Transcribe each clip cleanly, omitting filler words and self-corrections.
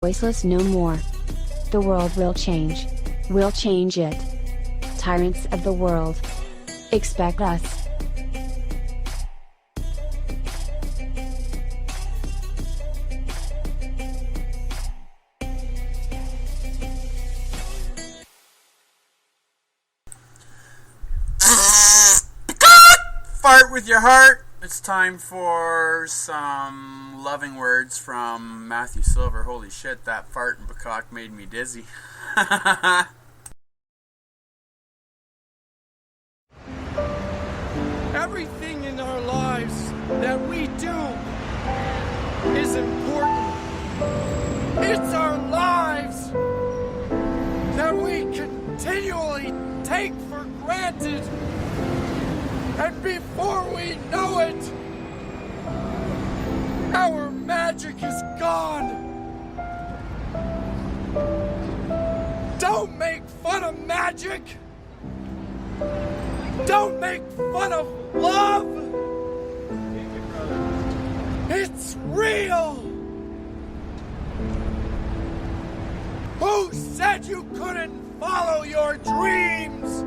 voiceless no more. The world will change. We'll change it. Tyrants of the world. Expect us. Fart with your heart. It's time for some loving words from Matthew Silver. Holy shit, that fart and peacock made me dizzy. Everything in our lives that we do is important. It's our lives that we continually take for granted. And before we know it, our magic is gone. Don't make fun of magic. Don't make fun of love. It's real. Who said you couldn't follow your dreams?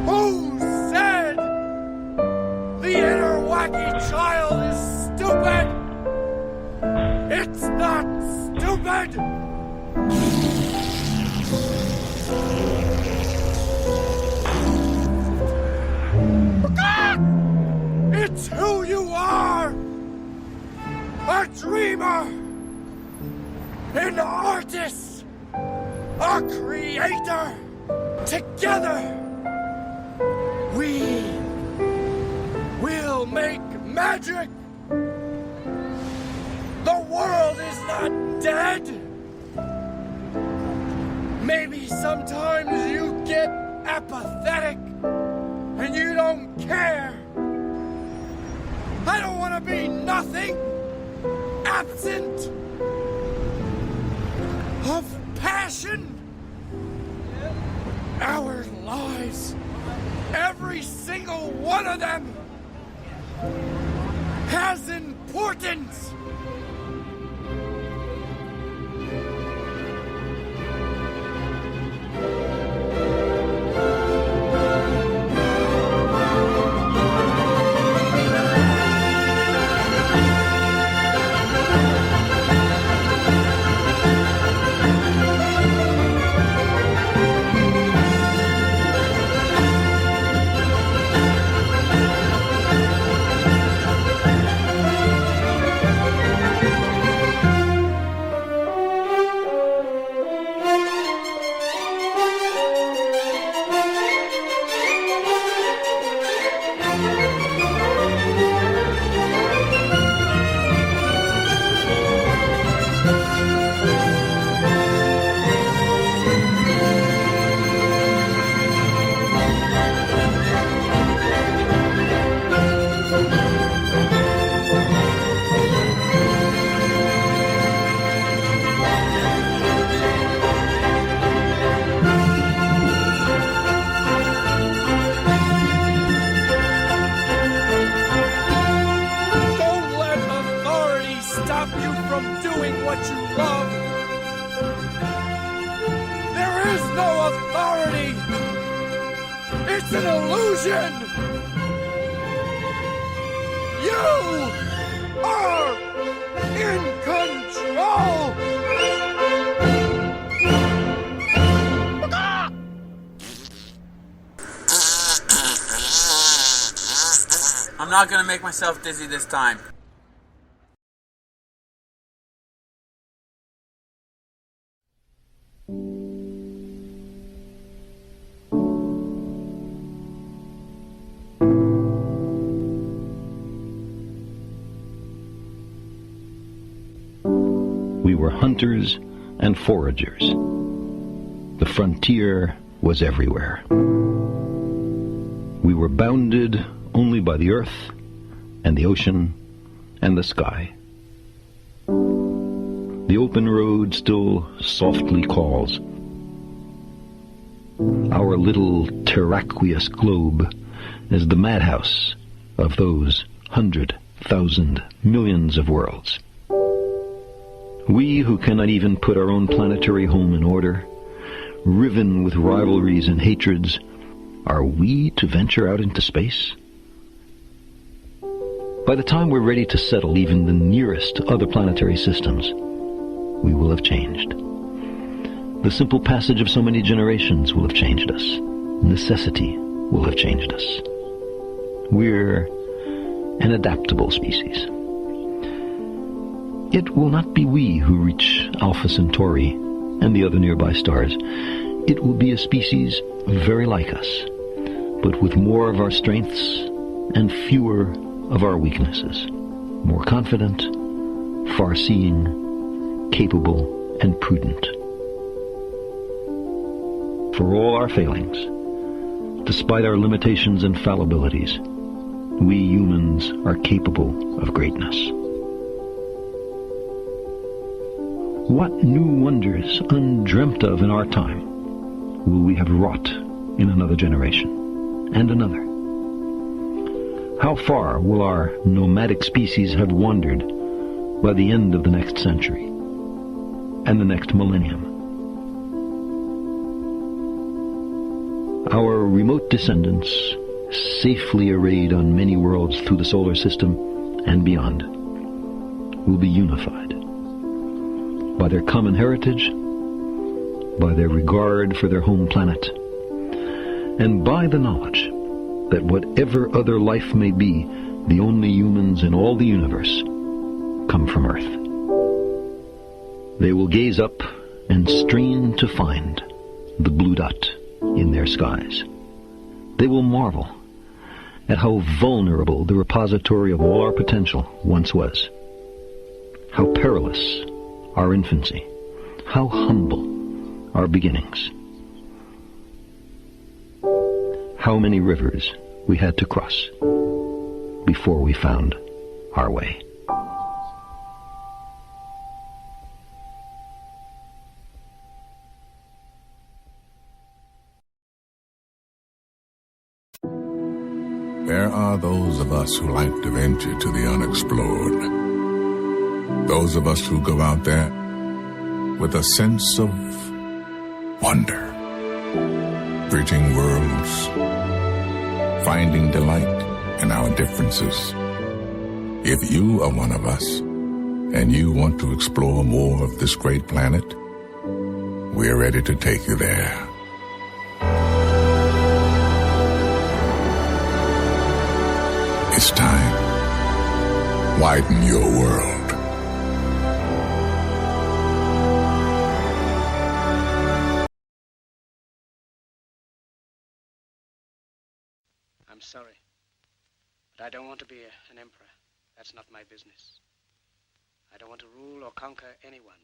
Who said the inner wacky child is stupid? It's not stupid. It's who you are. A dreamer, an artist, a creator. Together, we will make magic. The world is not dead. Maybe sometimes you get apathetic and you don't care. I don't want to be nothing, absent of passion. Our lives, every single one of them, has importance. It's an illusion! You are in control! I'm not gonna make myself dizzy this time. We were hunters and foragers. The frontier was everywhere. We were bounded only by the earth and the ocean and the sky. The open road still softly calls. Our little terraqueous globe is the madhouse of those 100,000 millions of worlds. We who cannot even put our own planetary home in order, riven with rivalries and hatreds, are we to venture out into space? By the time we're ready to settle even the nearest other planetary systems, we will have changed. The simple passage of so many generations will have changed us. Necessity will have changed us. We're an adaptable species. It will not be we who reach Alpha Centauri and the other nearby stars. It will be a species very like us, but with more of our strengths and fewer of our weaknesses. More confident, far-seeing, capable, and prudent. For all our failings, despite our limitations and fallibilities, we humans are capable of greatness. What new wonders, undreamt of in our time, will we have wrought in another generation, and another? How far will our nomadic species have wandered by the end of the next century, and the next millennium? Our remote descendants, safely arrayed on many worlds through the solar system and beyond, will be unified by their common heritage, by their regard for their home planet, and by the knowledge that whatever other life may be, the only humans in all the universe come from Earth. They will gaze up and strain to find the blue dot in their skies. They will marvel at how vulnerable the repository of all our potential once was, how perilous our infancy, how humble our beginnings, how many rivers we had to cross before we found our way. There are those of us who like to venture to the unexplored. Those of us who go out there with a sense of wonder, bridging worlds, finding delight in our differences. If you are one of us and you want to explore more of this great planet, we're ready to take you there. It's time. Widen your world. I'm sorry, but I don't want to be an emperor. That's not my business. I don't want to rule or conquer anyone.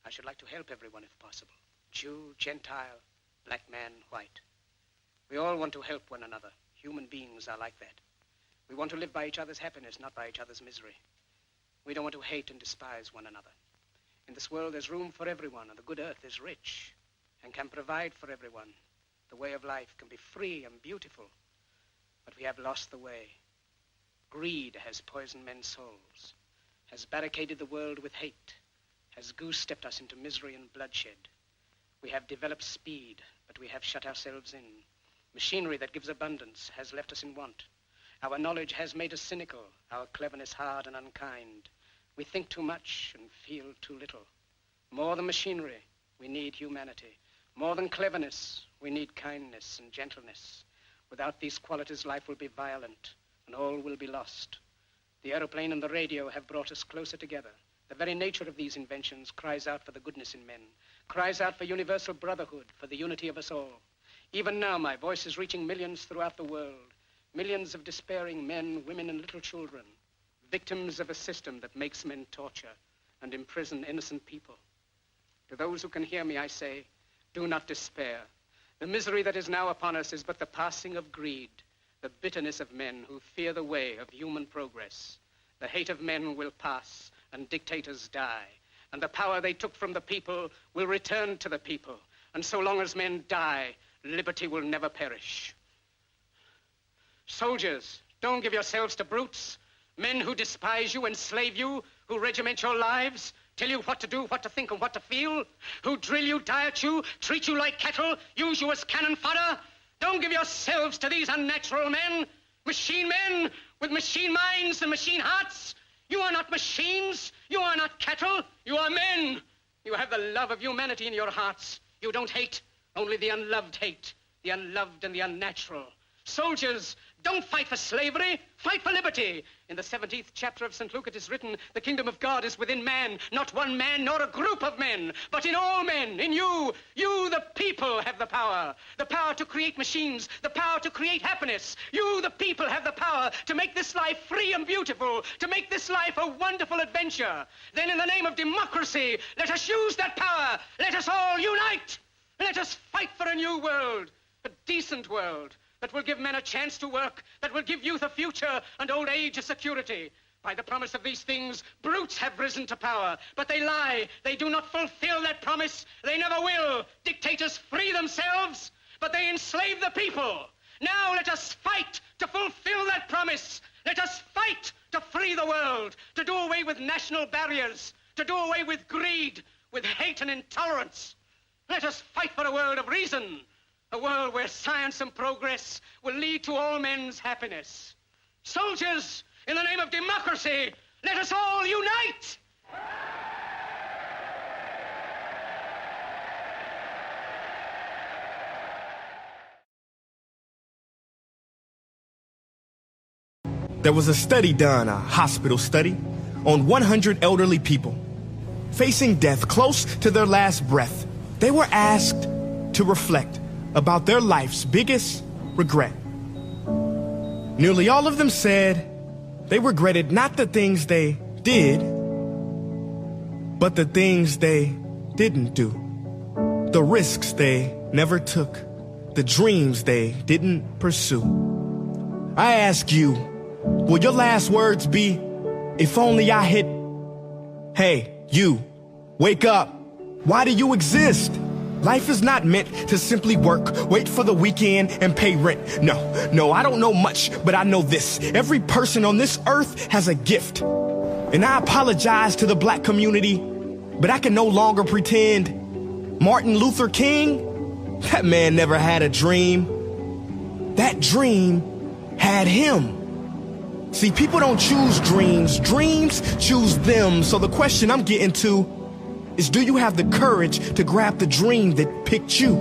I should like to help everyone if possible. Jew, Gentile, black man, white. We all want to help one another. Human beings are like that. We want to live by each other's happiness, not by each other's misery. We don't want to hate and despise one another. In this world, there's room for everyone, and the good earth is rich and can provide for everyone. The way of life can be free and beautiful, but we have lost the way. Greed has poisoned men's souls, has barricaded the world with hate, has goose-stepped us into misery and bloodshed. We have developed speed, but we have shut ourselves in. Machinery that gives abundance has left us in want. Our knowledge has made us cynical, our cleverness hard and unkind. We think too much and feel too little. More than machinery, we need humanity. More than cleverness, we need kindness and gentleness. Without these qualities, life will be violent and all will be lost. The aeroplane and the radio have brought us closer together. The very nature of these inventions cries out for the goodness in men, cries out for universal brotherhood, for the unity of us all. Even now, my voice is reaching millions throughout the world. Millions of despairing men, women, and little children, victims of a system that makes men torture and imprison innocent people. To those who can hear me, I say, do not despair. The misery that is now upon us is but the passing of greed, the bitterness of men who fear the way of human progress. The hate of men will pass and dictators die, and the power they took from the people will return to the people. And so long as men die, liberty will never perish. Soldiers, don't give yourselves to brutes. Men who despise you, enslave you, who regiment your lives. tell you what to do, what to think, and what to feel, who drill you, diet you, treat you like cattle, use you as cannon fodder. Don't give yourselves to these unnatural men with machine minds and machine hearts. You are not machines. You are not cattle. You are men. You have the love of humanity in your hearts. You don't hate, only the unloved hate, the unloved and the unnatural. Soldiers, don't fight for slavery, fight for liberty. In the 17th chapter of St. Luke it is written, the kingdom of God is within man, not one man nor a group of men, but in all men, in you. You, the people, have the power to create machines, the power to create happiness. You, the people, have the power to make this life free and beautiful, to make this life a wonderful adventure. Then in the name of democracy, let us use that power. Let us all unite. Let us fight for a new world, a decent world, that will give men a chance to work, that will give youth a future and old age a security. By the promise of these things, brutes have risen to power, but they lie. They do not fulfill that promise. They never will. Dictators free themselves, but they enslave the people. Now let us fight to fulfill that promise. Let us fight to free the world, to do away with national barriers, to do away with greed, with hate and intolerance. Let us fight for a world of reason, a world where science and progress will lead to all men's happiness. Soldiers, in the name of democracy, let us all unite! There was a study done, a hospital study, on 100 elderly people facing death close to their last breath. They were asked to reflect about their life's biggest regret. Nearly all of them said they regretted not the things they did, but the things they didn't do, the risks they never took, the dreams they didn't pursue. I ask you, will your last words be, if only I hit, hey, you, wake up, why do you exist? Life is not meant to simply work, wait for the weekend, and pay rent. No, I don't know much, but I know this. Every person on this earth has a gift. And I apologize to the black community, but I can no longer pretend Martin Luther King, that man never had a dream. That dream had him. See, people don't choose dreams. Dreams choose them. So the question I'm getting to is, do you have the courage to grab the dream that picked you,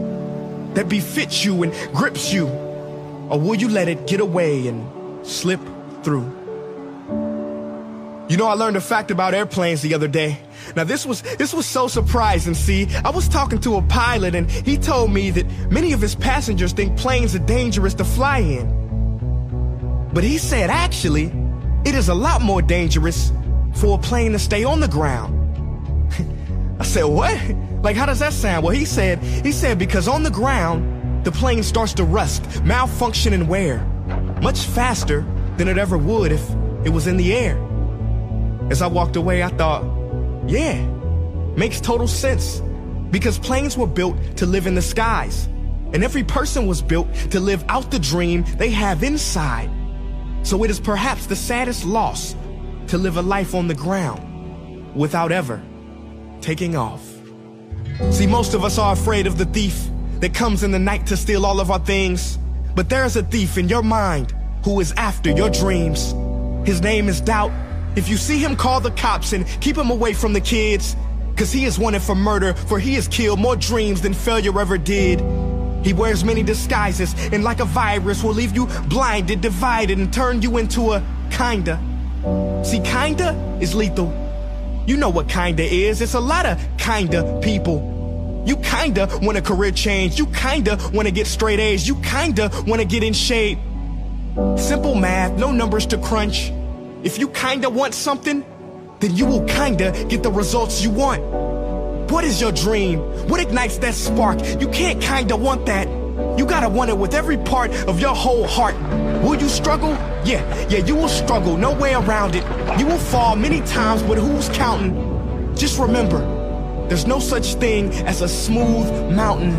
that befits you and grips you? Or will you let it get away and slip through? You know, I learned a fact about airplanes the other day. Now, this was so surprising. See, I was talking to a pilot and he told me that many of his passengers think planes are dangerous to fly in. But he said, actually, it is a lot more dangerous for a plane to stay on the ground. I said, what? Like, how does that sound? Well, he said because on the ground, the plane starts to rust, malfunction, and wear much faster than it ever would if it was in the air. As I walked away, I thought, yeah, makes total sense. Because planes were built to live in the skies, and every person was built to live out the dream they have inside. So it is perhaps the saddest loss to live a life on the ground without ever taking off. See, most of us are afraid of the thief that comes in the night to steal all of our things. But there is a thief in your mind who is after your dreams. His name is doubt. If you see him, call the cops and keep him away from the kids, 'cause he is wanted for murder, for he has killed more dreams than failure ever did. He wears many disguises, and like a virus will leave you blinded, divided, and turn you into a kinda. See, kinda is lethal. You know what kinda is. It's a lot of kinda people. You kinda want a career change. You kinda want to get straight A's. You kinda want to get in shape. Simple math, no numbers to crunch. If you kinda want something, then you will kinda get the results you want. What is your dream? What ignites that spark? You can't kinda want that. You gotta want it with every part of your whole heart. Will you struggle? Yeah, you will struggle, no way around it. You will fall many times, but who's counting? Just remember, there's no such thing as a smooth mountain.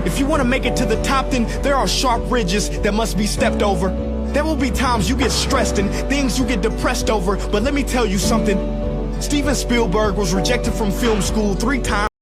If you want to make it to the top, then there are sharp ridges that must be stepped over. There will be times you get stressed and things you get depressed over, but let me tell you something. Steven Spielberg was rejected from film school 3 times.